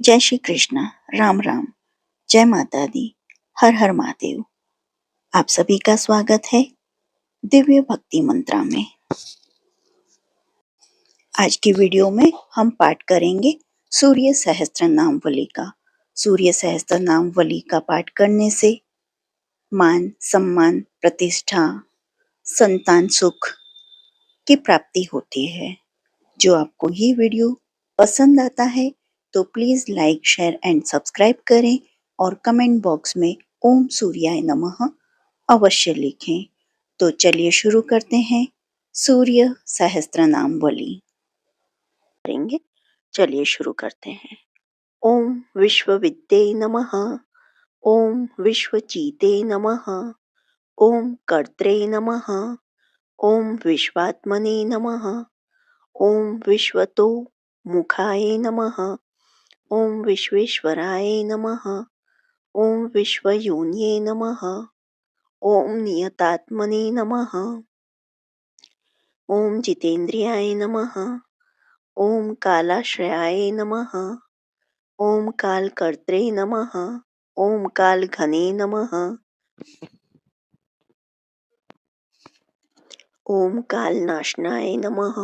जय श्री कृष्ण। राम राम। जय माता दी। हर हर महादेव। आप सभी का स्वागत है दिव्य भक्ति मंत्रा में। आज की वीडियो में हम पाठ करेंगे सूर्य सहस्त्र नामवली का। सूर्य सहस्त्र नामवली का पाठ करने से मान सम्मान प्रतिष्ठा संतान सुख की प्राप्ति होती है। जो आपको ये वीडियो पसंद आता है तो please like share and subscribe करें और कमेंट बॉक्स में ओम सूर्याय नमः अवश्य लिखें। तो चलिए शुरू करते हैं सूर्य सहस्त्र नामवली करेंगे। चलिए शुरू करते हैं। ओम विश्वविद्ये नमः। ओम विश्वचिते नमः। ओम कर्त्रे नमः। ओम विश्वात्मने नमः। ओम विश्वतो मुखाय नमः। ओम विश्वेश्वराय नमः। ओम विश्वयोन्ये नमः। ओम नियतात्मने नमः। ओम जितेन्द्रियाय नमः। ओम कालाश्रयाय नमः। ओम कालकर्त्रे नमः। ओम कालघने नमः। ओम कालनाशनाय नमः।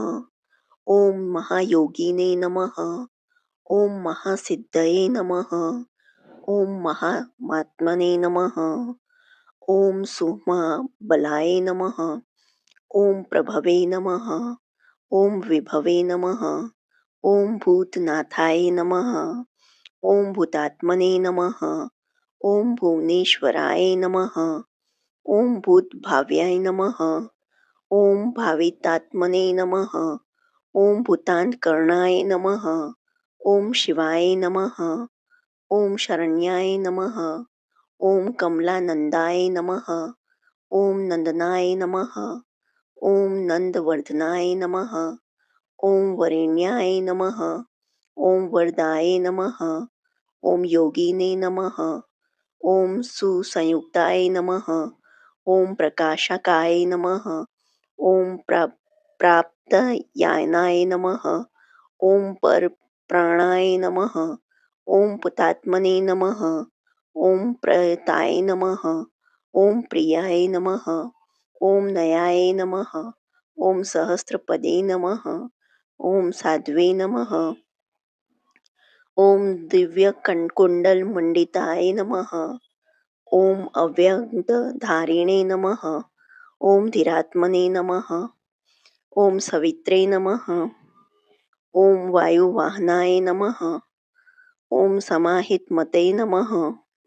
ओम महायोगिने नमः। ओम महासिद्धये नमः। ओम महामात्मने नमः। ओम सुमहाबलाय नमः। ओम प्रभवे नमः। ओम विभवे नमः। ओम भूतनाथाय नमः। ओम भूतात्मने नमः। ओम भुवनेश्वराय नमः। ओम भूतभाव्याय नमः। ओम भावितात्मने नमः। ओम भूतान्तकरणाय नमः। ओम शिवाय नमः। ओम शरण्याय नमः। ओम कमलानंदाय नमः। ओम नंदनाय नमः। ओम नंदवर्धनाय नमः। ओम वरेण्याय नमः। ओम वरदाय नमः। ओम योगिने नमः। ओम सुसंयुक्ताय नमः। ओम प्रकाशकाय नमः। ओम प्राप्तयानाय नमः। ओम पर प्राणाय नमः। ओम पुतात्मने नमः। ओम प्रयताय नमः। ओम प्रियाय नमः। ओम नयाय नमः। ओम सहस्रपदे नमः। ओम साध्वे नमः। ओम दिव्य कुंडल मंडिताय नमः। ओम अव्यक्तधारिणे नमः। ओम धीरात्मने नमः। ओम सवित्रे नमः। ओम वायुवाहनाय नमः। ओम समाहितमते नमः।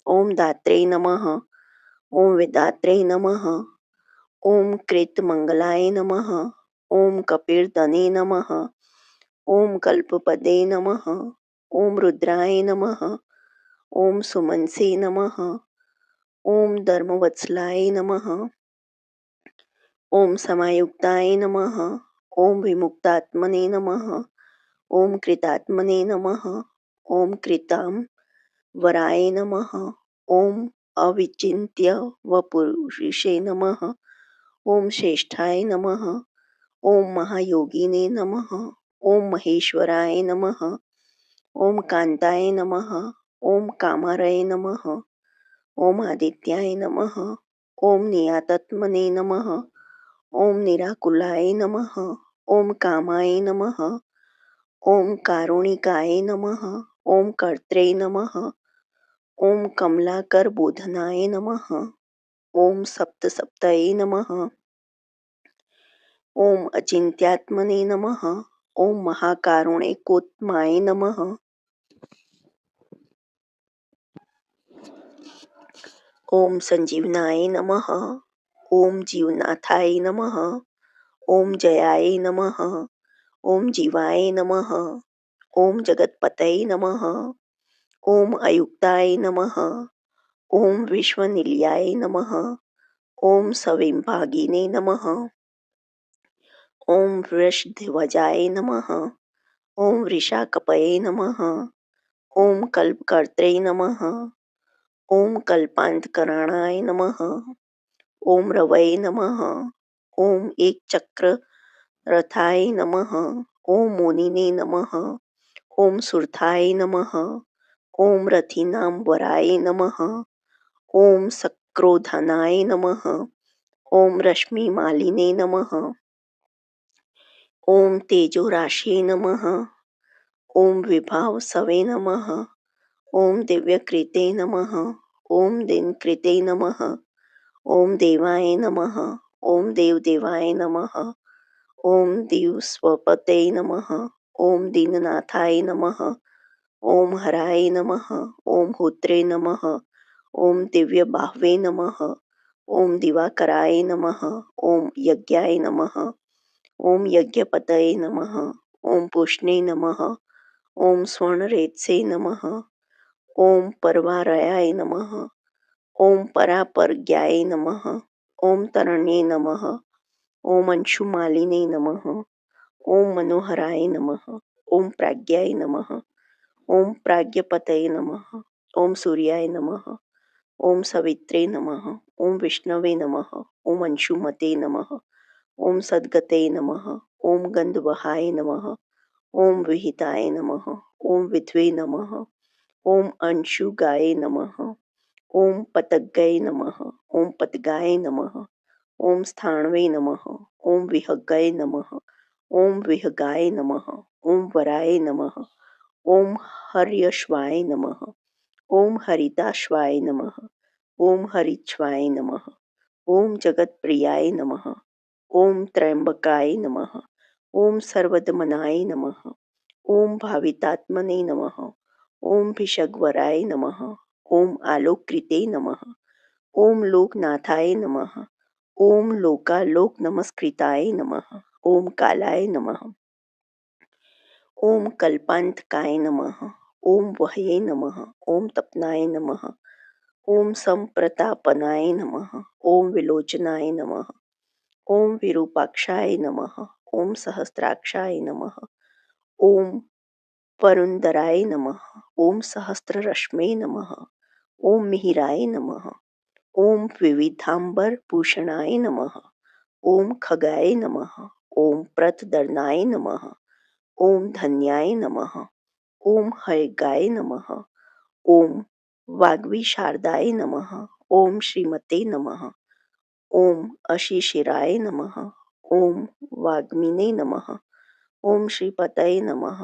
ओम दात्रे नमः। ओम वेदात्रे नमः। ओम कृतमंगलाय नमः। ओम कपिर्दने नमः। ओम कल्पपदे नमः। ओम रुद्राय नमः। ओम सुमनसे नमः। ओम धर्मवत्सलाय नमः। ओम समायुक्ताय नमः। ओम विमुक्तात्मने नमः। ओम कृतात्मने नमः। ओम कृतां वराय नमः। ओम अविचिन्त्य वपुरुषे नमः। ओम श्रेष्ठाय नमः। ओम महायोगिने नमः। ओम महेश्वराय नमः। ओम कांताय नमः। ओम कामारय नमः। ओम आदित्याय नमः। ओम नियातात्मने नमः। ओम निराकुलाय नमः। ओम कामाय नमः। ओम कारुणिकाय नमः। ओम कर्त्रे नमः। ओम कमलाकर बोधनाय नमः। ओम सप्तसप्तये नमः। ओम अचिंत्यात्मने नमः। ओम महाकारुणिकोत्माय नमः। ओम संजीवनाय नमः। ओम जीवनाथाय नमः। ओम जयाय नमः। ओम जीवाय नमः। ओम जगतपतये नमः। ओम अयुक्ताय नमः। ओम विश्वनिलयाय नमः। ओम सविंभागिने नमः। ओम वृषध्वजाय नमः। ओम वृषाकपये नमः। ओम कल्पकर्त्रे नमः। ओम कल्पान्तकरणाय नमः। ओम रवये नमः। ओम एक चक्र रथाय नमः। ओम मोनिने नमः। ओम सुरथाय नमः। ॐ रथीनां वराय नमः। ॐ सक्रोधनाय नमः। ॐ रश्मिमालिने नमः। ॐ तेजोराशये नमः। ॐ विभावसवे नमः। ॐ दिव्यकृते नमः। ॐ दिनकृते नमः। ॐ देवाय नमः। ॐ देवदेवाय नमः। ॐ दिवस्वपतये नमः। ॐ दीननाथाय नमः। ॐ हराय नमः। ॐ होत्रे नमः। ॐ दिव्यबाह्वे नमः। ॐ दिवाकराय नमः। ॐ यज्ञाय नमः। ॐ यज्ञपतये नमः। ॐ पुष्णे नमः। ॐ स्वर्णरेत्से नमः। ॐ परवारयाय नमः। ॐ परापरज्ञाय नमः। ॐ तरण्ये नमः। ॐ अंशुमालिने नमः। ॐ मनोहराय नमः। ॐ प्राज्ञाय नमः। ॐ प्राज्ञपतये नमः। ॐ सूर्याय नमः। ॐ सवित्रे नमः। ॐ विष्णवे नमः। ॐ अंशुमते नमः। ॐ सद्गते नमः। ॐ गन्धवहाय नमः। ॐ विहिताय नमः। ॐ विद्वे नमः। ॐ अंशुगाय नमः। ॐ पतंगाय नमः। ॐ पतगाय नमः। ॐ स्थाणवे नमः। ॐ विहगाय नमः। ॐ विहगाय नमः। ॐ वराय नमः। ॐ हर्यश्वाय नमः। ॐ हरिताश्वाय नमः। ॐ हरिच्छवाय नमः। ॐ जगत्प्रियाय नमः। ॐ त्र्यंबकाय नमः। ॐ सर्वदमनाय नमः। ॐ भावितात्मने नमः। ॐ भिषग्वराय नमः। ॐ आलोककृते नमः। ॐ लोकनाथाय नमः। ॐ लोकालोकनमस्कृताय नमः। ॐ कालाय नमः। ॐ कल्पान्तकाय नमः। ॐ वहये नमः। ॐ तपनाय नमः। ॐ संप्रतापनाय नमः। ॐ विलोचनाय नमः। ॐ विरूपाक्षाय नमः। ॐ सहस्राक्षाय नमः। ॐ परुन्दराय नमः। ॐ सहस्ररश्मे नमः। ॐ मिहिराय नमः। ॐ विविधाम्बरभूषणाय नमः। ॐ खगाय नमः। ॐ प्रतदर्णाय नमः। ॐ धन्याय नमः। ॐ हयगाय नमः। ॐ वाग्विशारदाय नमः। ॐ श्रीमते नमः। ॐ अशिशिराय नमः। ॐ वाग्मिने नमः। ॐ श्रीपतये नमः।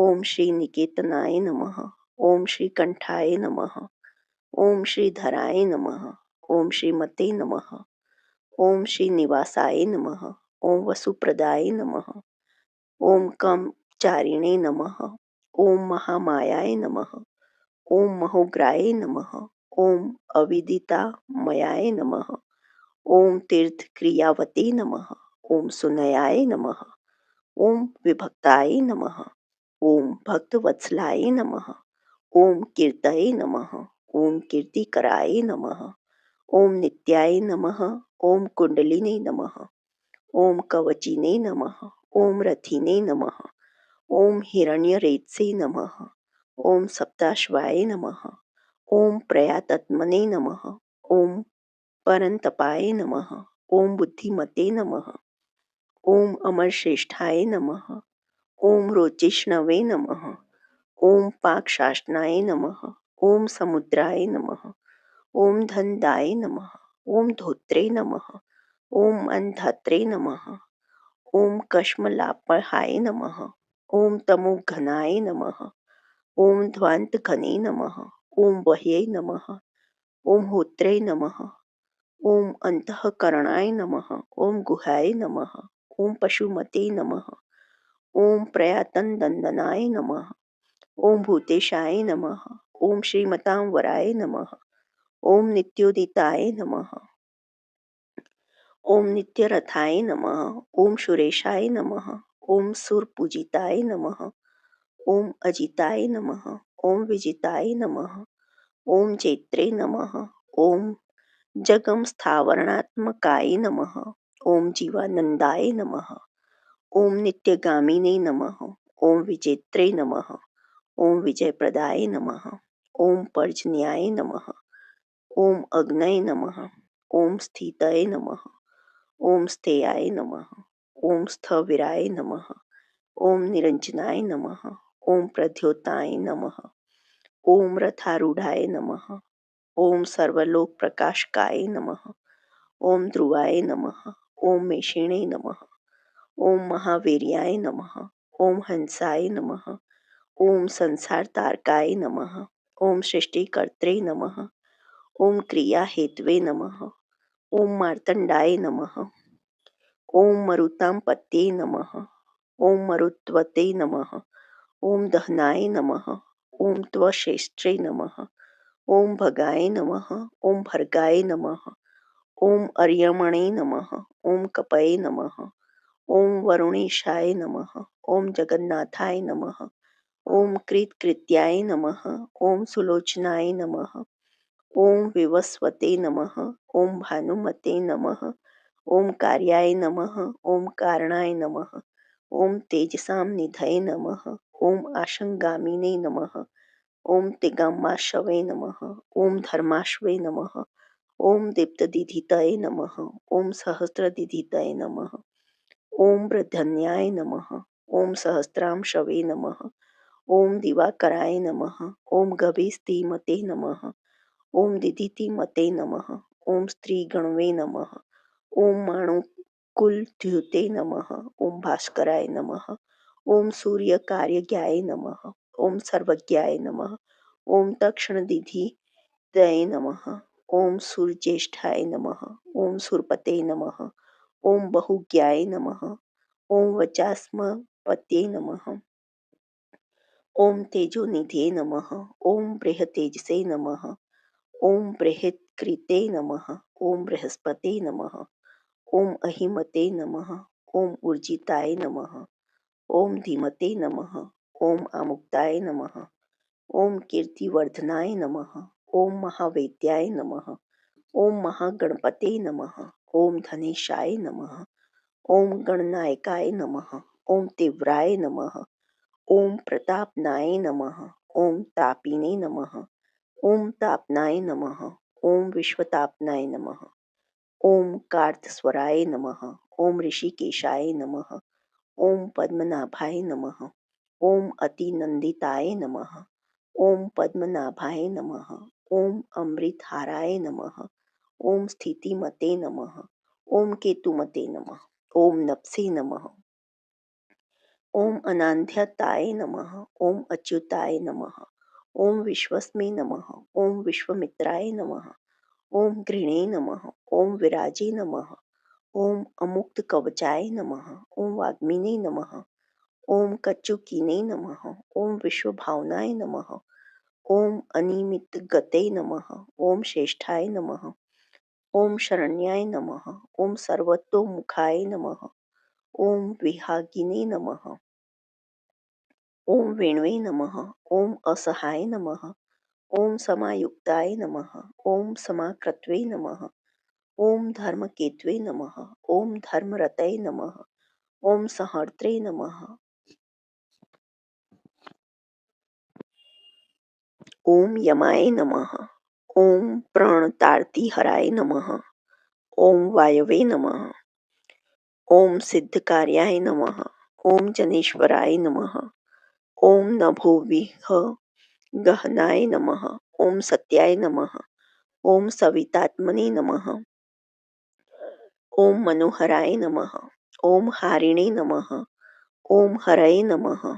ॐ श्रीनिकेतनाय नमः। ॐ श्रीकण्ठाय नमः। ॐ श्रीधराय नमः। ॐ श्रीमते नमः। ॐ श्रीनिवासाय नमः। ॐ वसुप्रदाय नमः। ॐ कामचारिणे नमः। ॐ महामायाय नमः। ॐ महोग्राय नमः। ॐ अविदितामयाय नमः। ॐ तीर्थक्रियावते नमः। ॐ सुनयाय नमः। ॐ विभक्ताय नमः। ॐ भक्तवत्सलाय नमः। ॐ कीर्तये नमः। ॐ कीर्तिकराय नमः। ॐ नित्याय नमः। ॐ कुण्डलिने नमः। ॐ कवचिने नमः। ॐ रथिने नमः। ॐ हिरण्यरेतसे नमः। ॐ सप्ताश्वाय नमः। ॐ प्रयातात्मने नमः। ॐ परन्तपाय नमः। ॐ बुद्धिमते नमः। ॐ अमरश्रेष्ठाय नमः। ॐ रोचिष्णवे नमः। ॐ पाकशासनाय नमः। ॐ समुद्राय नमः। ॐ धनदाय नमः। ॐ धोत्रे नमः। ॐ अन्धात्रे नमः। ॐ कश्मलापहाय नमः। ॐ तमोघनाय नमः। ॐ ध्वान्तघने नमः। ॐ वह्ये नमः। ॐ होत्रे नमः। ॐ अन्तःकरणाय नमः। ॐ गुहाय नमः। ॐ पशुमते नमः। ॐ प्रयातनदन्दनाय नमः। ॐ भूतेशाय नमः। ॐ श्रीमतां वराय नमः। ॐ नित्योदिताय नमः। ॐ नित्यरथाय नमः। ॐ सुरेशाय नमः। ॐ सुरपूजिताय नमः। ॐ अजिताय नमः। ॐ विजिताय नमः। ॐ चैत्रे नमः। ॐ जगम स्थावरणात्मकाय नमः। ॐ जीवानन्दाय नमः। ॐ नित्यगामिने नमः। ॐ विजेत्रे नमः। ॐ विजयप्रदाय नमः। ॐ पर्जन्याय नमः। ॐ अग्नये नमः। ॐ स्थितये नमः। ॐ स्थेयाय नमः। ॐ स्थविराय नमः। ॐ निरञ्जनाय नमः। ॐ प्रद्योताय नमः। ओम रथारूढ़ाय नमः। ओम सर्वलोक प्रकाशकाय नमः। ओम ध्रुवाय नमः। ओम मेषिणे नमः। ओम महावीर्याय नमः। ओम हंसाय नमः। ओम संसार तारकाय नमः। ओम सृष्टिकर्त्रे नमः। ओम क्रिया हेतवे नमः। ओम मार्तंडाय नमः। ओम मरुतां पत्ये नमः। ओम मरुत्वते नमः। ओम दहनाय नमः। ओम त्वशेष्ट्रे नमः। ओम भगाय नमः। ओम भर्गाय नमः। ओम अर्यमणे नमः। ओम कपये नमः। ओम वरुणेशाय नमः। ओम जगन्नाथाय नमः। ओम कृत्कृत्याय नमः। ओम सुलोचनाय नमः। ओम विवस्वते नमः। ओम भानुमते नमः। ओम कार्याय नमः। ओम कारणाय नमः। ओम तेजसां निधये नमः। ओम आशंगामिने नमः। ओम तिगामाशवे नमः। ओम धर्माश्वे नमः। ओम दीप्तदिधितये नमः। ओम सहस्रदिधितये नमः। ओम वृद्धन्याय नमः। ओम सहस्रांशवे नमः। ओम दिवाकराय नमः। ओम गभीस्तीमते नमः। ओम दिदितिमते नमः। ओम स्त्रीगणवे नमः। ओम माणुकुलद्युते नमः। ओम भास्कराय नमः। ओम सूर्यकार्यज्ञाय नमः। ओम सर्वज्ञाय नमः। ओम तक्षणदिधितये नमः। ओम सूर्यज्येष्ठाय नमः। ओम सुरपते नमः। ओम बहुज्ञाय नमः। ओम वचास्मपते नमः। ओम तेजोनिधये नमः। ओम बृहतेजसे नमः। ओम बृहत्कृते नमः। ओम बृहस्पते नमः। ओम अहिमते नमः। ओम ऊर्जिताय नमः। ओम धीमते नमः। ओम आमुक्ताय नमः। ओम कीर्तिवर्धनाय नमः। ओम महावेद्याय नमः। ओम महागणपते नमः। ओम धनेशाय नमः। ओम गणनायकाय नमः। ओम तीव्राय नमः। ओम प्रतापनाय नमः। ओम तापिने नमः। ओम तापनाय नमः। ओम विश्वतापनाय नमः। ओम कार्तस्वराय नमः। ओम ऋषिकेशाय नमः। ओम पद्मनाभाय नमः। ओम अतिनंदिताय नमः। ओम पद्मनाभाय नमः। ओम अमृतहाराय नमः। ओम स्थितिमते नमः। ओम केतुमते नमः। ओम नप्से नमः। ओम अनान्ध्यताय नमः। ओम अच्युताय नमः। ओम विश्वस्मे नमः। ओम विश्वमित्राय नमः। ओम घृणे नमः। ओम विराजे नमः। ओम अमुक्तकवचाय नमः। ओम वाग्मिने नमः। ओम कच्चुकीने नमः। ओम विश्वभावनाय नमः। ओम अनिमितगते नमः। ओम श्रेष्ठाय नमः। ओम शरण्याय नमः। ओम सर्वतोमुखाय नमः। ओम विहागिने नमः। ओम वेणवे नमः। ओम असहाय नमः। ओम समायुक्ताय नमः। ओम समाकृत्वे नमः। ओम धर्मकेतवे नमः। ओम धर्मरतये नमः। ओम संहर्त्रे नमः। ओम यमाय नमः। ओम प्रणतार्तिहराय नमः। ओम वायवे नमः। ओम सिद्धकार्याय नमः। ओम जनेश्वराय नमः। ओम नभोविह गहनाय नमः। ओम सत्याय नमः। ओम सवितात्मने नमः। ओम मनोहराय नमः। ओम हारिणे नमः। ओम हरये नमः।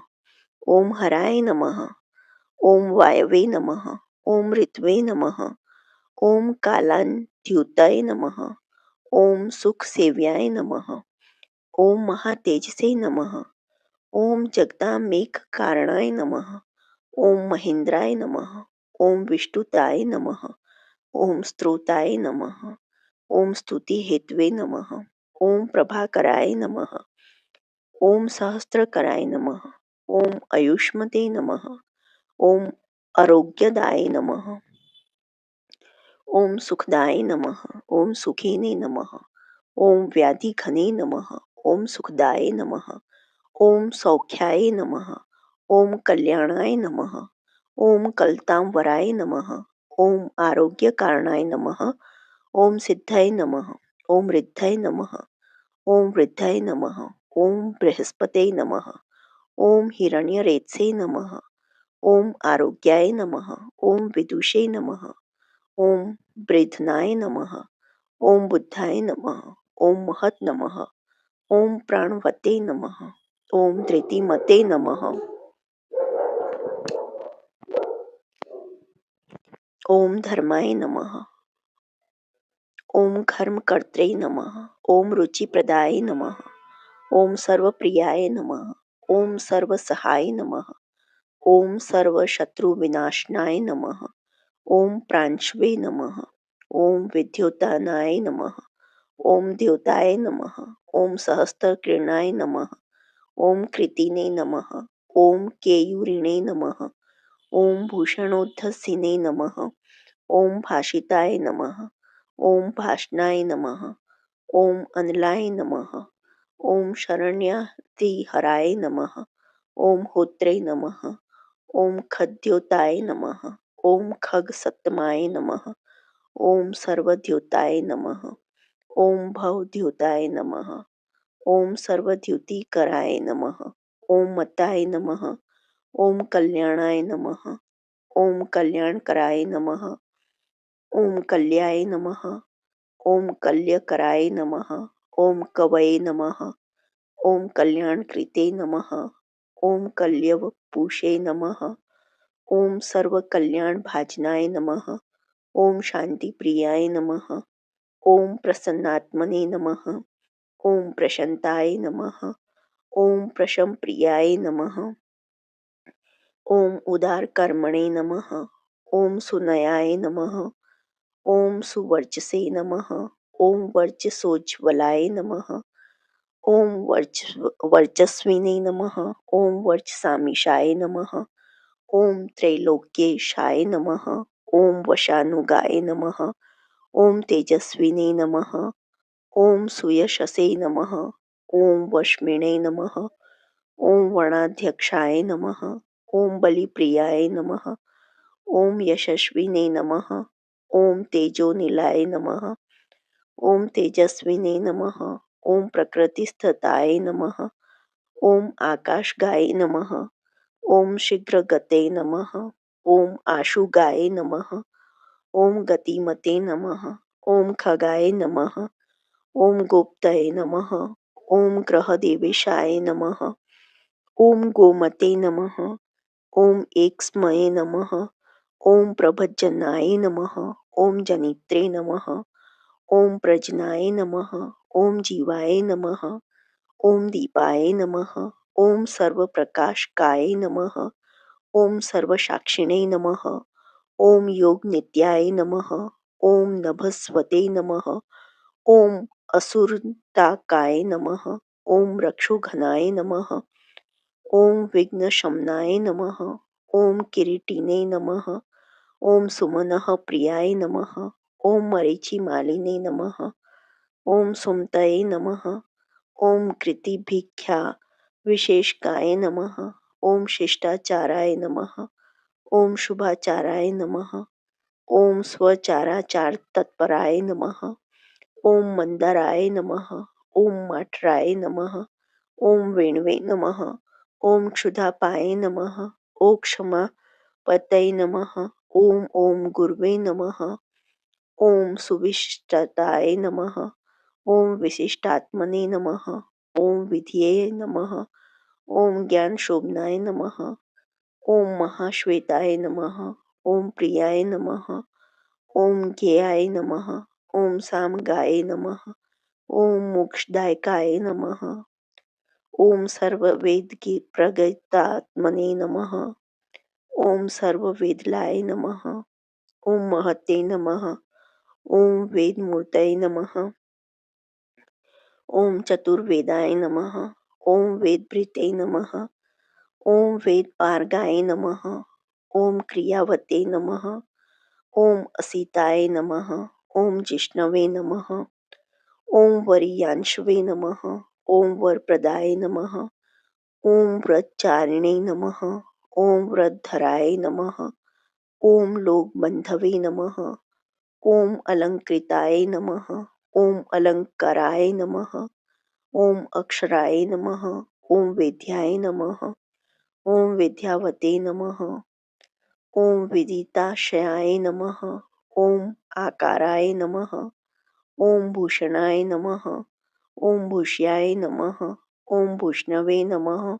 ओम हराय नमः। ओम वायवे नमः। ओम ऋत्वे नमः। ओम कालान्त्युतये नमः। ओम सुखसेव्याय नमः। ओम महातेजसे नमः। ओम जगदामेककारणाय नमः। ओम महेन्द्राय नमः। ओम विष्णुताय नमः। ओम स्त्रोताय नमः। ओम स्तुति हेतवे नमः। ओम प्रभाकराय नमः। ओम सहस्त्रकराय नमः। ओम आयुष्मते नमः। ओम आरोग्यदाय नमः। ओम सुखदाय नमः। ओम सुखिने नमः। ओम व्याधिघने नमः। ओम सुखदाय नमः। ओम सौख्याय नमः। ओम कल्याणाय नमः। ओम कलतांवराय नमः। ओम आरोग्यकारणाय नमः। ओम सिद्धये नमः। ओम रिद्धये नमः। ओम वृद्धये नमः। ओम बृहस्पते नमः। ओम हिरण्यरेतसे नमः। ओम आरोग्याय नमः। ओम विदुषे नमः। ओम ब्रेधनाय नमः। ओम बुद्धाय नमः। ओम महत नमः। ओम प्राणवते नमः। ओम धृतिमते नमः। ओम धर्माय नमः। ओम कर्मकर्त्रे नमः। ओम रुचिप्रदाय नमः। ओम सर्वप्रियाय नमः। ओम सर्वसहाय नमः। ओम सर्वशत्रुविनाशनाय नमः। ओम प्रांशवे नमः। ओम विद्योतानाय नमः। ओम द्योताय नमः। ओम सहस्त्रकिरणाय नमः। ओम कृतिने नमः। ओम केयूरिणे नमः। ओम भूषणोद्धसिने नमः। ओम भाषिताय नमः। ओम भाषणाय नमः। ओम अनलाय नमः। ओम शरण्यातिहराय नमः। ओम होत्रे नमः। ओम खद्योताय नमः। ओम खगसप्तमाय नमः। ओम सर्वद्योताय नमः। ओम भवद्योताय नमः। ओम सर्वद्युतिकराय नमः। ओम मताय नमः। ओम कल्याणाय नमः। ओम कल्याणकराय नमः। ओम कल्याय नमः। ओम कल्यकराय नमः। ओम कवये नमः। ओम कल्याणकृते नमः। ओम कल्यवपुषे नमः। ओम सर्वकल्याणभाजनाय नमः। ओम शांतिप्रियाय नमः। ओम प्रसन्नात्मने नमः। ओम प्रशांताय नमः। ओम प्रशमप्रियाय नमः। ओम उदारकर्मणे नमः। ओम सुनयाय नमः। ओम सुवर्चसे नमः। ओम वर्चसोज्ज्वलाय नमः। ओम वर्चस्विने नमः। ओम वर्चसामीशाय नमः। ओम त्रैलोक्येशाय नमः। ओम वशानुगाय नमः। ओम तेजस्विने नमः। ओम सुयशसे नमः। ओम वश्मिणे नमः। ओम वर्णाध्यक्षाय नमः। ओम बलिप्रियाय नमः। ओम यशस्विने नमः। ओम तेजोनिलाय नमः। ओम तेजस्विने नमः। ओम प्रकृतिस्थताय नमः। ओम आकाशगाय नमः। ओम शीघ्रगते नमः। ओम आशुगाय नमः। ओम गतिमते नमः। ओम खगाय नमः। ओम गुप्तये नमः। ओम ग्रहदेवेशाय नमः। ओम गोमते नमः। ओम एक्स्मये नमः। ओम प्रभज्जनाय नमः। ओम जनित्रे नमः। ओम प्रजनाय नमः। ओम जीवाय नमः। ओम दीपाय नमः। ओम सर्वप्रकाशकाय नमः। ओम सर्वसाक्षिणे नमः। ओम योगनित्याय नमः। ओम नभस्वते नमः। ओम असुरताकाय नमः। ओम रक्षोघनाय नमः। ओम विघ्नशमनाय नमः। ओम किरीटिने नमः। ओम सुमनः प्रियाय नमः। ओम मरीचिमालिने नमः। ओम सुमतये नमः। ओम कृतिभिख्या विशेषकाय नमः। ओम शिष्टाचाराय नमः। ओम शुभाचाराय नमः। ओम स्वचाराचार तत्पराय नमः। ओम मंदराय नमः। ओम माठराय नमः। ओम वेणवे नमः। ओम क्षुधापाय नमः। ओम क्षमा पतये नमः। ओम ओम गुरवे नमः। ओम सुविशिष्टताय नमः। ओम विशिष्टात्मने नमः। ओम विधिये नमः। ओम ज्ञान शोभनाय नमः। ओम महाश्वेताय नमः। ओम प्रियाय नमः। ओम ज्ञेयाय नमः। ओम सामगाय नमः। ओम मोक्षदायकाय नमः। ओम सर्ववेद की प्रगतात्मने नमः। ओम सर्ववेदलाय नमः। ओम महते नमः। ओम वेदमूर्तये नमः। ओम चतुर्वेदाय नमः। ओम वेदभृते नमः। ओम वेदपारगाय नमः। ओम क्रियावते नमः। ओम असिताय नमः। ओम जिष्णवे नमः। ओम वरियांशवे नमः। ओम वरप्रदाय नमः। ओम व्रतचारिणे नमः। ओम व्रतधराय नमः। ओम लोकबंधवे नमः। ओम अलंकृताय नमः। ओम अलंकाराय नमः। ओम अक्षराय नमः। ओम वेद्याय नमः। ओम विद्यावते नमः। ओम विदिताशयाय नमः। ओम आकाराय नमः। ओम भूषणाय नमः। ओम भूष्याय नमः। ओम भूष्णवे नमः।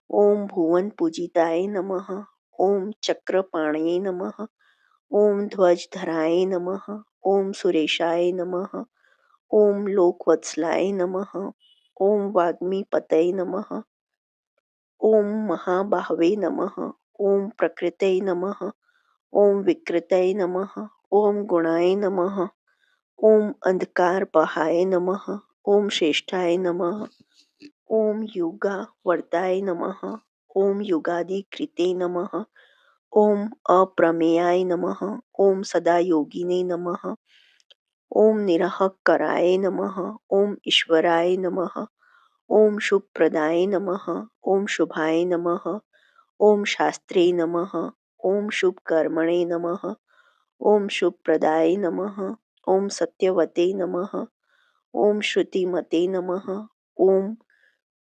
ओम भुवन पूजिताय नमः। ओम चक्रपाणये नमः। ओम ध्वजधराय नमः। ओम सुरेशाय नमः। ओम लोकवत्सलाय नमः। ओम वाग्मीपतये नमः। ओम महाबाहवे नमः। ओम प्रकृतये नमः। ओम विकृतये नमः। ओम गुणाय नमः। ओम अंधकारपहाय नमः। ओम श्रेष्ठाय नमः। ओम युगावर्ताय नमः। ओम युगादिकृते नमः। ओम अप्रमेयाय नमः। ओम सदायोगिने नमः। ओम निरहंकाराय नमः। ओम ईश्वराय नमः। ओम शुभप्रदाय नमः। ओम शुभाय नमः। ओम शास्त्रे नमः। ओम शुभकर्मणे नमः। ओम शुभप्रदाय नमः। ओम सत्यवते नमः। ओम श्रुतिमते नमः। ओम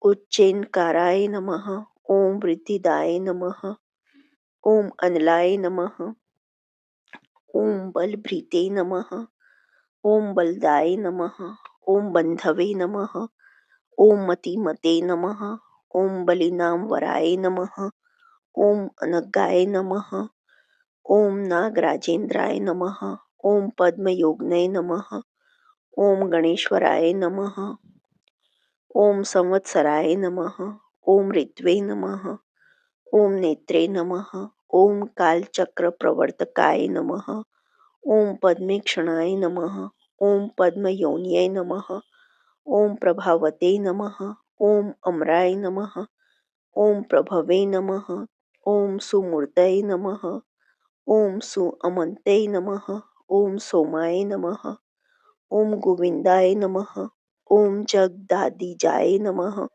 उच्चैनकाराय नमः। ओम वृद्धिदाय नमः। ओम अनलाय नमः। ओम बलभृते नमः। ओम बलदाय नमः। ओम बंधवे नमः। ओम मतिमते नमः। ओम बलिनामवराय नमः। ओम अनगाय नमः। ओम नागराजेंद्राय नमः। ओम पद्मयोगिने नमः। ओम गणेश्वराय नमः। ओम संवत्सराय नमः। ओम ऋत्वे नमः। ओम नेत्रे नमः। ओम कालचक्रप्रवर्तकाय नमः। ओम पद्मेक्षणाय नमः। ओम पद्मयोन्यै नमः। ओम प्रभावते नमः। ओम अमराय नमः। ओम प्रभवे नमः। ओम सुमूर्तये नमः। ओम सुअमन्ते नमः। ओम सोमाय नमः। ओम गोविन्दाय नमः। ओम जगदादिजाय नमः।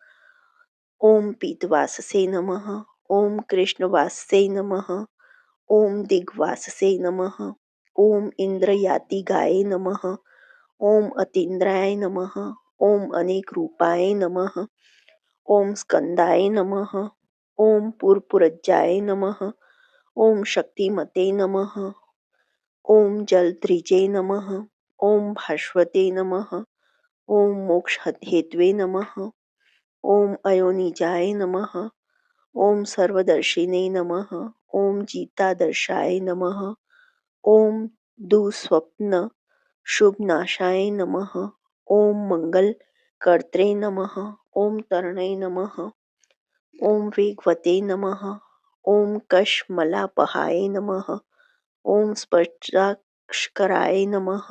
ओम पीतवाससे नमः। ओम कृष्णवाससे नमः। ओम दिग्वाससे नमः। ओम इंद्रयातिगाय नमः। ओम अतीन्द्राय नमः। ओम अनेक रूपाय नमः। ओम स्कंदाय नमः। ओम पुरपुरज्जाय नमः। ओम शक्तिमते नमः। ओम जलध्रिजे नमः। ओम भास्वते नमः। ओम मोक्षहेतवे नमः। ओम अयोनिजाय नमः। ओम सर्वदर्शिने नमः। ओम जीतादर्शाय नमः। ओम दुःस्वप्न शुभनाशाय नमः। ओम मंगलकर्त्रे नमः। ओम तरणय नमः। ओम वेगवते नमः। ओम कशमलापहाय नमः। ओम स्पष्टाक्षराय नमः।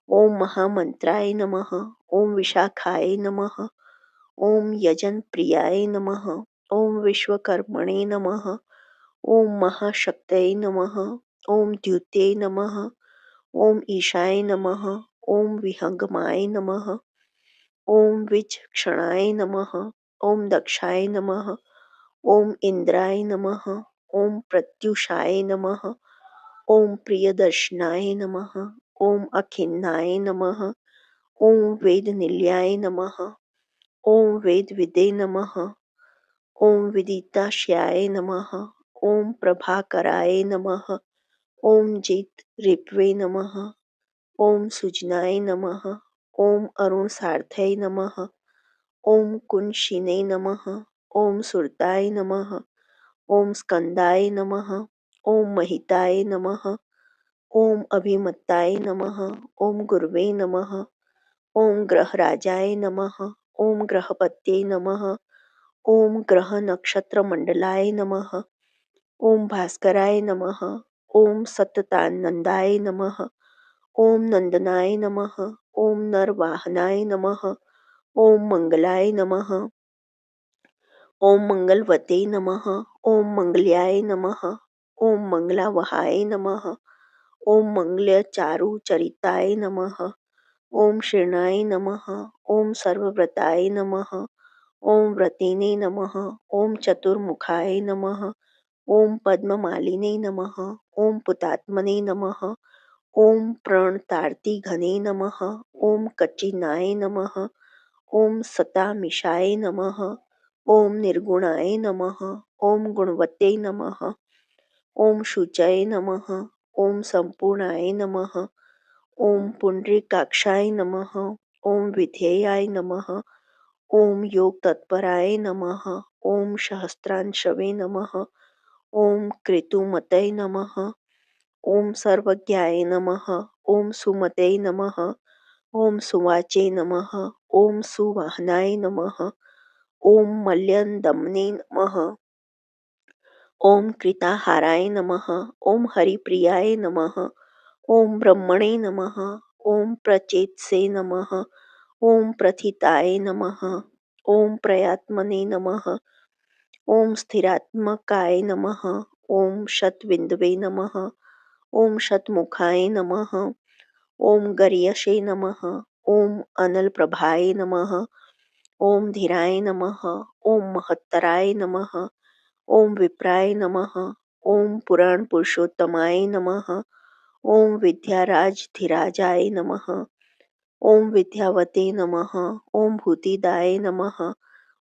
ओम महामंत्राय नमः। ओम विशाखाय नमः। ओम यजनप्रियाय नमः। ओम विश्वकर्मणे नमः। ओम महाशक्तये नमः। ओम द्युते नमः। ओम ईशाय नमः। ओम विहंगमाय नमः। ओम विचक्षणाय नमः। ओम दक्षाय नमः। ओम इंद्राय नमः। ओम प्रत्युषाय नमः। ओम प्रियदर्शनाय नमः। ओम अखिन्नाय नमः। ओम वेदनिलयाय नमः। ओम वेदविदे नमः। ओम विदिताशयाय नमः। ओम प्रभाकराय नमः। ओम जित ऋप्वे नमः। ओम सुजनाय नमः। ओम अरुण सार्थय नमः। ओम कुंशिने नमः। ओम सुरताय नमः। ओम स्कंदाय नमः। ओम महिताय नमः। ओम अभिमत्ताय नमः। ओम गुरवे नमः। ओम ग्रहराजाय नमः। ओम ग्रहपत्ये नमः। ओम ग्रह नक्षत्र मंडलाय नमः। ओम भास्कराय नमः। ओम सततानंदाय नमः। ओम नंदनाय नमः। ओम नरवाहनाय नमः। ओम मंगलाय नमः। ओम मंगलवते नमः। ओम मंगल्याय नमः। ओम मंगलावहाय नमः। ओम मंगलचारुचरिताय नमः। ओम शरणाय नमः। ओम सर्वव्रताय नमः। ओम व्रतिने नमः। ओम चतुर्मुखाय नमः। ओम पद्ममालिने नमः। ओम पुतात्मने नमः। ओम प्रणतार्तिघने नमः। ओम कच्चिनाय नमः। ओम सतामिषाय नमः। ओम निर्गुणाय नमः। ओम गुणवते नमः। ओम शुचये नमः। ओम संपूर्णाय नमः। ओम पुंडरीकाक्षाय नमः। ओम विधेयाय नमः। ओम योग तत्पराय नमः। ओम सहस्त्रांशवे नमः। ओम कृतुमतये नमः। ओम सर्वज्ञाय नमः। ओम सुमते नमः। ओम सुवाचे नमः। ओम सुवाहनाय नमः। ओम मल्यन्दम्ने नमः। ओम कृताहाराय नमः। ओम हरिप्रियाय नमः। ओम ब्रह्मणे नमः। ओम प्रचेतसे नमः। ओम प्रथिताय नमः। ओम प्रयात्मने नमः। ओम स्थिरात्मकाय नमः। ओम शतविन्दवे नमः। ओम शतमुखाय नमः। ओम गर्यशे नमः। ओम अनलप्रभाय नमः। ओम धीराय नमः। ओम महत्तराय नमः। ओम विप्राय नमः। ओम पुराण पुरुषोत्तमाय नमः। ओम विद्याराजधिराजाय नमः। ओम विद्यावते नमः। ओम भूतिदाय नमः।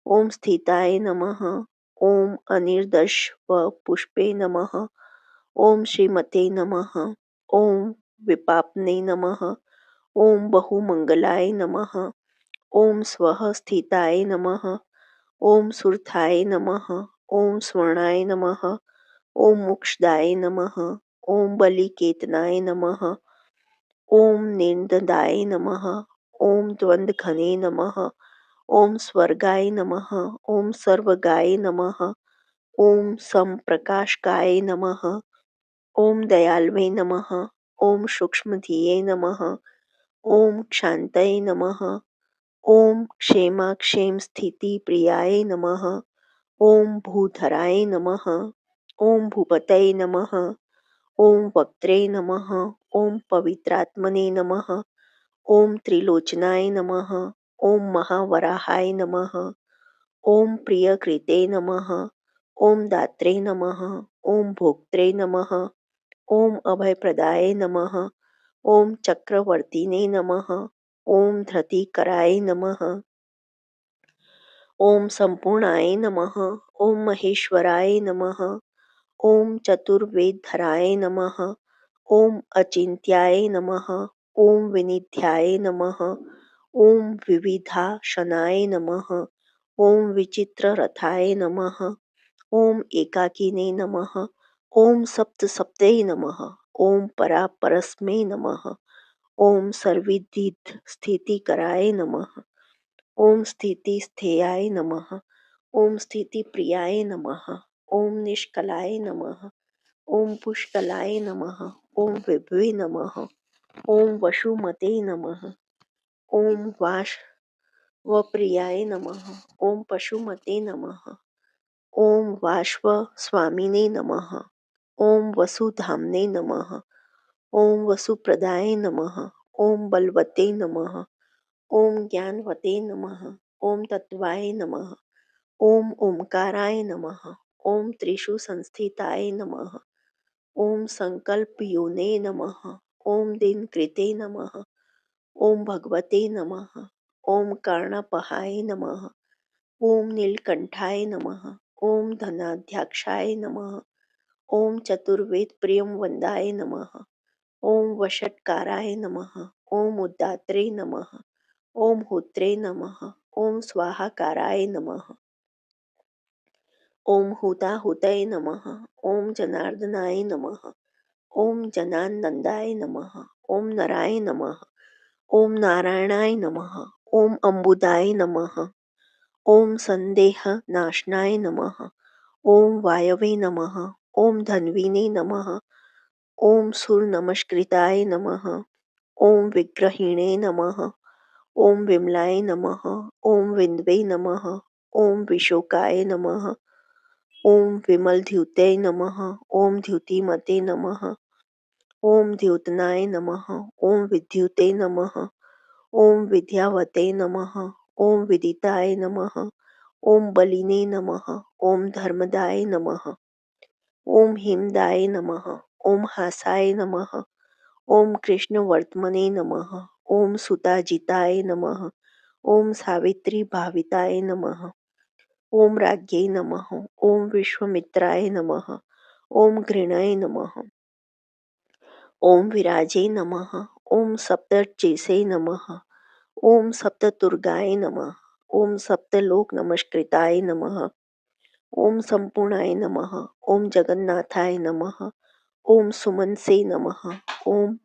ओम स्थिताय नमः। ओम अनिर्दश व पुष्पे नमः। ओम श्रीमते नमः। ओम विपाप्ने नमः। ओम बहुमंगलाय नमः। ओम स्वः स्थिताय नमः। ओम सुरथाय नमः। ओम स्वर्णाय नमः। ओम मोक्षदाय नमः। ओम बलिकेतनाय नमः। ओम निर्ददाय नमः। ओम द्वन्द्वघने नमः। ओम स्वर्गाय नमः। ओम सर्वगाय नमः। ओम समप्रकाशकाय नमः। ओम दयाल्वे नमः। ओम सूक्ष्मधिये नमः। ओम क्षान्तये नमः। ओम क्षेमाक्षेम स्थिति प्रियाय नमः। ओम भूधराय नमः। ओम भूपतये नमः। ओम वक्त्रे नमः। ओम पवित्रात्मने नमः। ओम त्रिलोचनाय नमः। ओम महावराहाय नमः। ओम प्रियकृते नमः। ओम दात्रे नमः। ओम भोक्त्रे नमः। ओम अभयप्रदाय नमः। ओम चक्रवर्तिने नमः। ओम धृतिकराय नमः। ओम संपूर्णाय नमः। ओम महेश्वराय नमः। ओम चतुर्वेदधराय नमः। ओम अचिन्त्याय नमः। ओम विनिध्याय नमः। ओम विविधाशनाय नमः। ओम विचित्ररथाय नमः। ओम एकाकिने नमः। ओम सप्तसप्तये नमः। ओम परापरस्मै नमः। ओम सर्वविदित स्थितिकराय नमः। ओम स्थितिस्थेयाय नमः। ओम स्थितिप्रियाय नमः। ओम निष्कलाय नमः। ओम पुष्कलाय नमः। ओम विभवे नमः। ओम वसुमते नमः। ओम वाष्वप्रियाय नमः। ओम पशुमते नमः। ओम वाष्वस्वामिने नमः। ओम वसुधाम्ने नमः। ओम वसुप्रदाय नमः। ओम बलवते नमः। ओम ज्ञानवते नमः। ओम तत्वाय नमः। ओम ओंकाराय नमः। ओम त्रिषु संस्थिताय नमः। ओम संकल्पयोने नमः। ओम दिनकृते नमः। ओम भगवते नमः। ओम कर्णपहाय नमः। ओम नीलकंठाय नमः। ओम धनाध्याक्षाय नमः। ओम चतुर्वेद प्रियम वंदाय नमः। ओम वषट्काराय नमः। ओम उद्दात्रे नमः। ओम होत्रे नमः। ओम स्वाहाकाराय नमः। ओम हुताहुतये नमः। ओम जनार्दनाय नमः। ओम जनानंदाय नमः। ओम नराय नमः। ओम नारायणाय नमः। ओम अम्बुदाय नमः। ओम संदेह नाशनाय नमः। ओम वायवे नमः। ओम धन्विने नमः। ओम सुर नमस्कृताय नमः। ओम विग्रहिणे नमः। ओम विमलाय नमः। ओम विंदवे नमः। ओम विशोकाय नमः। ओम विमलद्युते नमः। ओम द्युतिमते नमः। ओम द्योतनाय नमः। ओम विद्युते नमः। ओम विद्यावते नमः। ओम विदिताय नमः। ओम बलिने नमः। ओम धर्मदाय नमः। ओम हिमदाय नमः। ओम हासाय नमः। ओम कृष्णवर्त्मने नमः। ओम सुताजिताय नमः। ओम सावित्री भाविताय नमः। ओम राज्ञे नमः। ओम विश्वमित्राय नमः। ॐ घृणाय नमः। ॐ विराजे नमः। ॐ सप्तर्षिसे नमः। ॐ सप्तदुर्गाय नमः। ॐ सप्तलोक नमस्कृताय नमः। ॐ संपूर्णाय नमः। ॐ जगन्नाथाय नमः। ॐ सुमनसे नमः। ॐ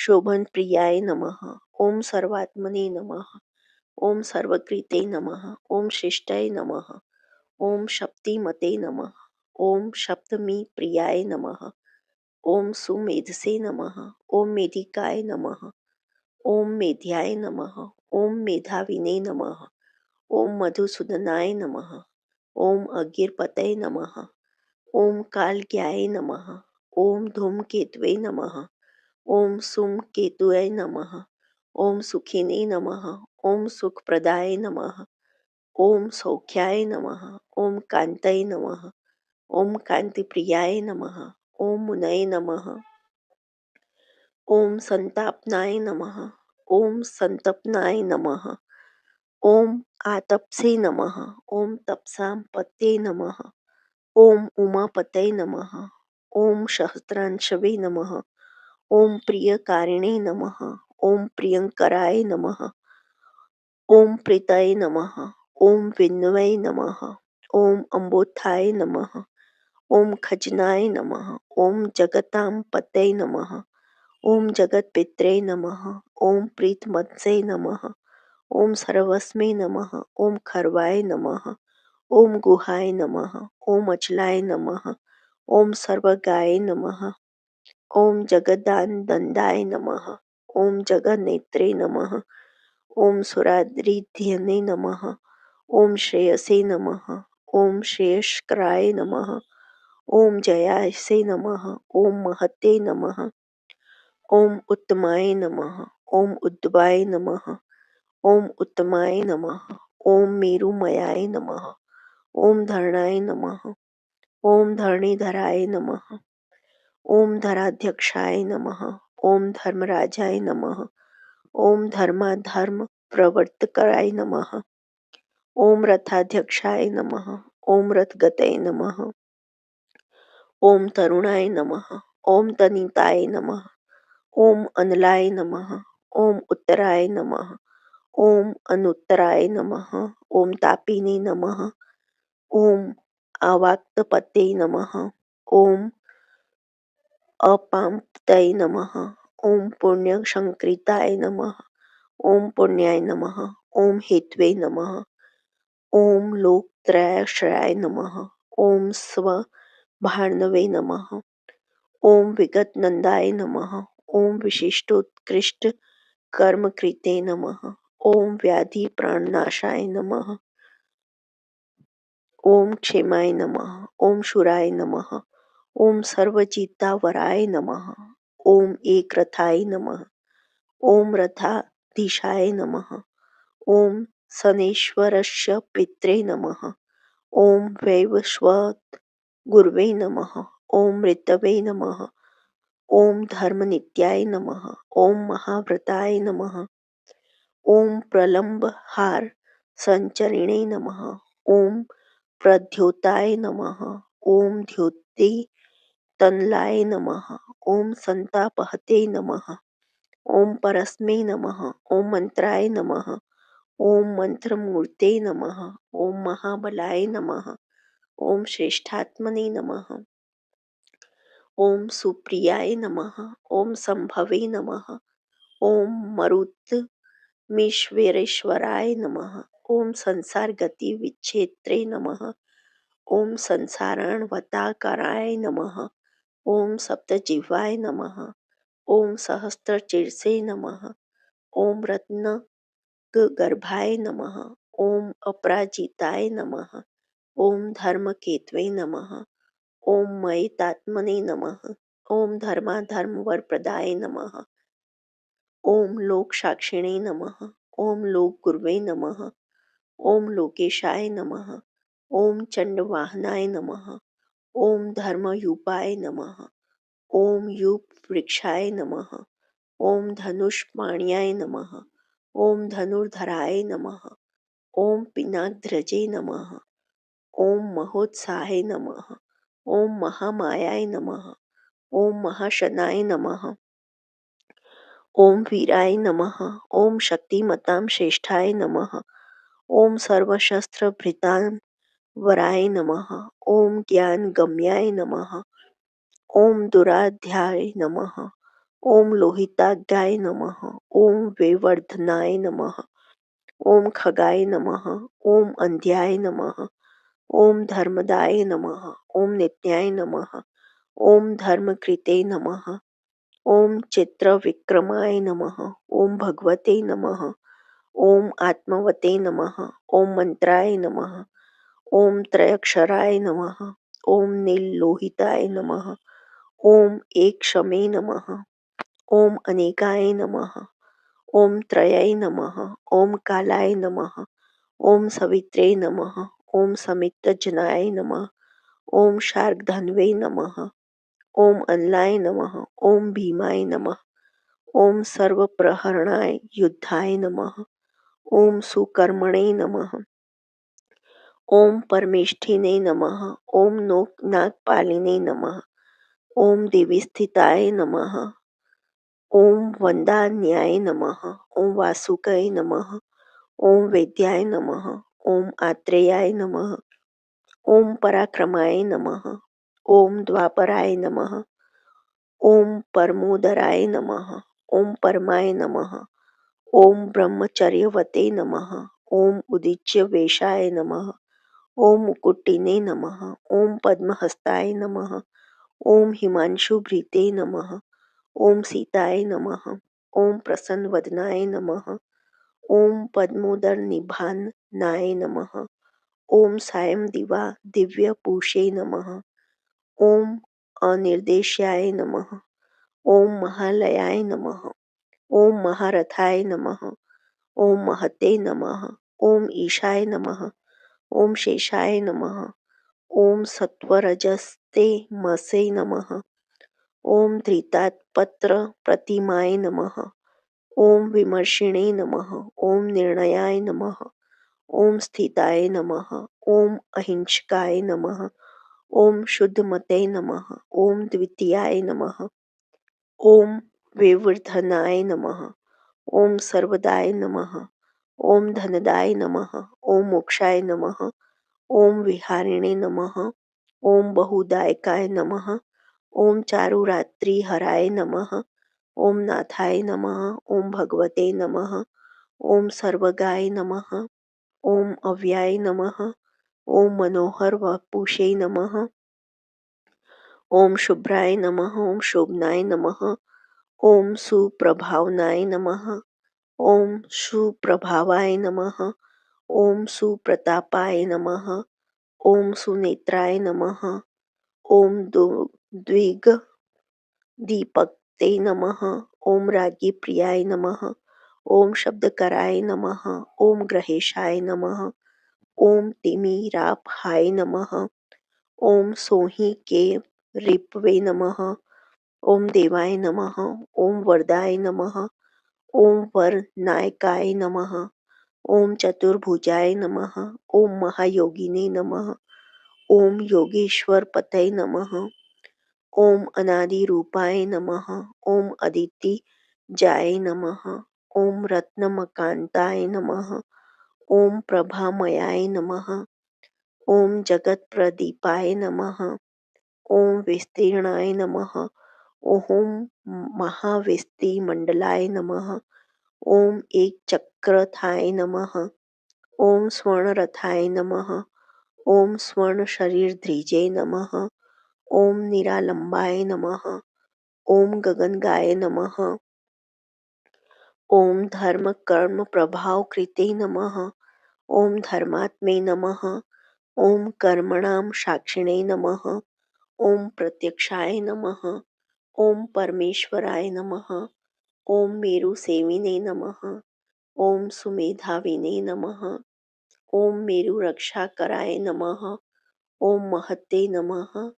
शोभनप्रियाय नमः। ॐ सर्वात्मने नमः। ॐ सर्वकृते नमः। ॐ शिष्टाय नमः। ॐ शक्तिमते नमः। ॐ सप्तमी प्रियाय नमः। ॐ सुमेधसे नमः। ॐ मेधिकाय नमः। ॐ मेध्याय नमः। ॐ मेधाविने नमः। ॐ मधुसूदनाय नमः। ॐ अगीरपतये नमः। ॐ कालज्ञाय नमः। ॐ धूमकेतवे नमः। ॐ सुमकेतुये नमः। ॐ सुखिने नमः। ॐ सुखप्रदाय नमः। ॐ सौख्याय नमः। ॐ कान्तये नमः। ॐ कान्तिप्रियाय नमः। ॐ मुनये नमः। ॐ संतापनाय नमः। ॐ संतपनाय नमः। ॐ आतप्से नमः। ॐ तपसां पतये नमः। ॐ उमापतये नमः। ॐ सहस्रांशवे नमः। ॐ प्रियकारिणे नमः। ॐ प्रियंकराय नमः। ॐ प्रीतये नमः। ॐ विष्णवे नमः। ॐ अम्बोथाय नमः। ॐ खजनाय नमः। ॐ जगतां पतये नमः। ॐ जगत्पित्रे नमः। ॐ प्रीतमत्से नमः। ॐ सर्वस्मे नमः। ॐ खर्वाय नमः। ॐ गुहाय नमः। ॐ अचलाय नमः। ॐ सर्वगाय नमः। ॐ जगदानंदाय नमः। ॐ जगन्नेत्रे नमः। ॐ सुराद्रिध्यने नमः। ॐ श्रेयसे नमः। ॐ श्रेयस्कराय नमः। ॐ जयासे नमः। ॐ महते नमः। ॐ उत्तमाय नमः। ॐ उद्भवाय नमः। ॐ उत्तमाय नमः। ॐ मेरुमयाय नमः। ॐ धरणाय नमः। ॐ धरणीधराय नमः। ॐ धराध्यक्षाय नमः। ॐ धर्मराजाय नमः। ॐ धर्माधर्म प्रवर्तकाय नमः। ॐ रथाध्यक्षाय नमः। ॐ रथगतये नमः। ॐ तरुणाय नमः। ॐ तनिताय नमः। ॐ अनलाय नमः। ॐ उत्तराय नमः। ॐ अनुत्तराय नमः। ॐ तापिने नमः। ॐ अवाक्तपते नमः। ॐ अपांपतये नमः। ॐ पुण्यसंकृताय नमः। ॐ पुण्याय नमः। ॐ हेतवे नमः। ॐ लोकत्रयाश्रयाय नमः। ॐ स्वभार्णवे नमः। ॐ विगतनन्दाय नमः। ॐ विशिष्टोत्कृष्ट कर्मकृते नमः। ॐ व्याधि प्राणनाशाय नमः। ॐ क्षेमाय नमः। ॐ शूराय नमः। ॐ सर्वजितावराय नमः। ॐ एकरथाय नमः। ॐ रथाधीशाय नमः। ॐ शनेश्वरस्य पित्रे नमः। ॐ वैवस्वत गुरवे नमः। ॐ मृतवे नमः। ॐ धर्मनित्याय नमः। ॐ महाव्रताय नमः। ॐ प्रलम्बहार संचरिणे नमः। ॐ प्रद्योताय नमः। ॐ द्योति तनलाय नमः। ॐ संतापहते नमः। ॐ परस्मै नमः। ॐ मंत्राय नमः। ॐ मंत्रमूर्ते नमः। ॐ महाबलाय नमः। ॐ श्रेष्ठात्मने नमः। ॐ सुप्रियाय नमः। ॐ संभवे नमः। ॐ मरुत्मेश्वरेश्वराय नमः। ॐ संसार गति विच्छेत्रे नमः। ॐ संसाराणवताकाराय नमः। ॐ सप्तजिह्वाय नमः। ॐ सहस्त्रशीर्षे नमः। ॐ रत्नगर्भाय नमः। ॐ अपराजिताय नमः। ॐ धर्मकेतवे नमः। ॐ मयितात्मने नमः। ॐ धर्माधर्मवरप्रदाय नमः। ॐ लोकसाक्षिणे नमः। ॐ लोकगुरवे नमः। ॐ लोकेशाय नमः। ॐ चण्डवाहनाय नमः। ॐ धर्मयूपाय नमः। ॐ यूपवृक्षाय नमः। ॐ धनुष्पाण्याय नमः। ॐ धनुर्धराय नमः। ॐ पिनाकध्वजे नमः। ॐ महोत्साहे नमः। ओम महामायाय नमः। ओम महाशनाय नमः। ओम वीराय नमः। ओम शक्तिमतां श्रेष्ठाय नमः। ओम सर्वशस्त्रभृतां वराय नमः। ओम ज्ञानगम्याय नमः। ओम दुराध्याय नमः। ओम लोहिताग्याय नमः। ओम वेवर्धनाय नमः। ओम खगाय नमः। ओम अंध्याय नमः। ओम धर्मदाय नमः। ओम नित्याय नमः। ओम धर्मकृते नमः। ओम चित्रविक्रमाय नमः। ओम भगवते नमः। ओम आत्मवते नमः। ओम मंत्राय नमः। ओम त्रयक्षराय नमः। ओम नीललोहिताय नमः। ओम एकशमे नमः। ओम अनेकाय नमः। ओम त्रयाय नमः। ओम कालाय नमः। ओम सवित्रे नमः। ओम समित्तजनाय नमः। ओम शार्ङ्गधन्वे नमः। ओम अनलाय नमः। ओम भीमाय नमः। ओम सर्वप्रहरणाय युद्धाय नमः। ओम सुकर्मणे नमः। ओम परमेष्ठिने नमः। ओम नागपालिने नमः। ओम देवीस्थिताय नमः। ओम वन्दान्याय नमः। ओम वासुकाय नमः। ओम वेद्याय नमः। ओम आत्रेयाय नमः। ओम पराक्रमाय नमः। ओम द्वापराय नमः। ओम परमोदराय नमः। ओम परमाय नमः। ओम ब्रह्मचर्यवते नमः। ओम उदीच्य वेशाय नमः। ओम मुकुटिने नमः। ओम पद्महस्ताय नमः। ओम हिमांशुभृते नमः। ओम सीताय नमः। ओम प्रसन्नवदनाय नमः। ओम पद्मोदरनिभाननाय नमः। ओम सायं दिवा दिव्यपूषे नमः। ओम अनिर्देश्याय नमः। ओम महालयाय नमः। ओम महारथाय नमः। ओम महते नमः। ओम ईशाय नमः। ओम शेषाय नमः। ओम सत्वरजस्ते मसे नमः। ओम धृतात्पत्र प्रतिमाय नमः। ओम विमर्शिणे नमः। ओम निर्णयाय नमः। ओम स्थिताय नमः। ओम अहिंसकाय नमः। ओम शुद्धमते नमः। ओम द्वितीयाय नमः। ओम विवर्धनाय नमः। ओम सर्वदाय नमः। ओम धनदाय नमः। ओम मोक्षाय नमः। ओम विहारिणे नमः। ओम बहुदायकाय नमः। ओम चारुरात्रिहराय नमः। ओम नाथाय नमः। ओम भगवते नमः। ओम सर्वगाय नमः। ओम अव्याय नमः। ओम मनोहर वपुषे नमः। ओम शुभ्राय नमः। ओम शोभनाय नमः। ओम सुप्रभावनाय नमः। ओम सुप्रभावाय नमः। ओम सुप्रतापाय नमः। ओम सुनेत्राय नमः। ओम द्विगदीपक्ते नमः। ओम राज्ञी प्रियाय नमः। ओम शब्दकराय नमः। ओम ग्रहेशाय नमः। ओम तिमिरापहाय नमः। ओम सोहि के रिपवे नमः। ओम देवाय नमः। ओम वरदाय नमः। ओम वरनायकाय नमः। ओम चतुर्भुजाय नमः। ओम महायोगिने नमः। ओम योगेश्वर पतये नमः। ओम अनादिरूपाय नमः। ओम अदिति जाय नमः। ओम रत्नमकांताय नमः। ओम प्रभामयाय नमः। ओम जगत्प्रदीपाय नमः। ओम विस्तीर्णाय नमः। ओम महाविस्तीमंडलाय नमः। ओम एकचक्रथाय नमः। ओम स्वर्णरथाय नमः। ओम स्वर्णशरीरधृजे नमः। ओम निरालंबाय नमः। ओम गगनगाय नमः। ओम धर्म कर्म प्रभाव कृते नमः। ओम धर्मात्मे नमः। ओम कर्मणां साक्षिणे नमः। ओम प्रत्यक्षाय नमः। ओम परमेश्वराय नमः। ओम मेरुसेविने नमः। ओम सुमेधाविने नमः। ओम मेरुरक्षाकराय नमः। ओम महते नमः।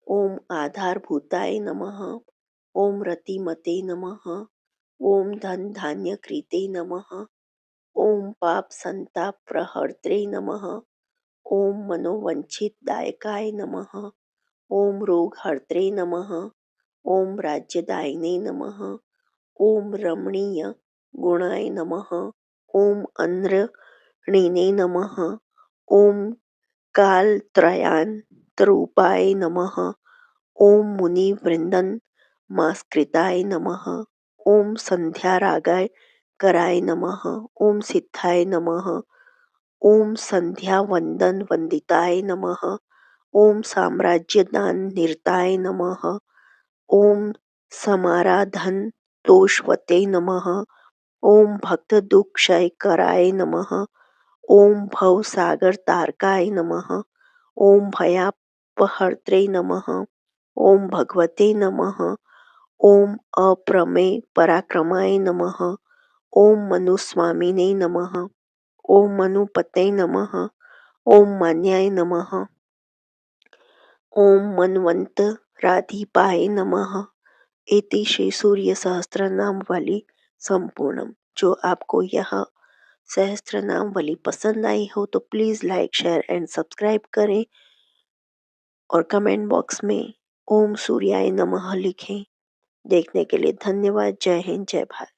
ओम आधारभूताय नमः। ओम रतिमते नमः। ओम धन धान्यकृते नमः। ओम पाप संताप प्रहर्त्रे नमः। ओम मनोवंचितदायकाय नमः। ओम रोगहर्त्रे नमः। ओम राज्यदायिने नमः। ओम रमणीय गुणाय नमः। ओम अंद्रणीने नमः। ओम कालत्रयान्तरूपाय नमः। ओम मुनिवृंदन मास्कृताय नमः। ओम संध्यारागाय कराय नमः। ओम सिद्धाय नमः। ओम संध्या वंदन वंदिताय नमः। ओम साम्राज्यदान निरताय नमः। ओम समाराधन तोषवते नमः। ओम भक्त दुख क्षय कराय नमः। ओम भव सागर तारकाय नमः। ओम भयापहर्त्रे नमः। ओम भगवते नमः। ओम अप्रमेय पराक्रमाय नमः। ओम मनुस्वामिने नमः। ओम मनुपते नमः। ओम मान्याय नमः। ओम मनवंतराधिपाय नमः। इति श्री सूर्य सहस्त्रनाम वाली संपूर्णम। जो आपको यह सहस्त्रनाम वाली पसंद आई हो तो please like share and subscribe करें और कमेंट बॉक्स में ओम सूर्याय नमः लिखें। देखने के लिए धन्यवाद। जय हिंद, जय भारत।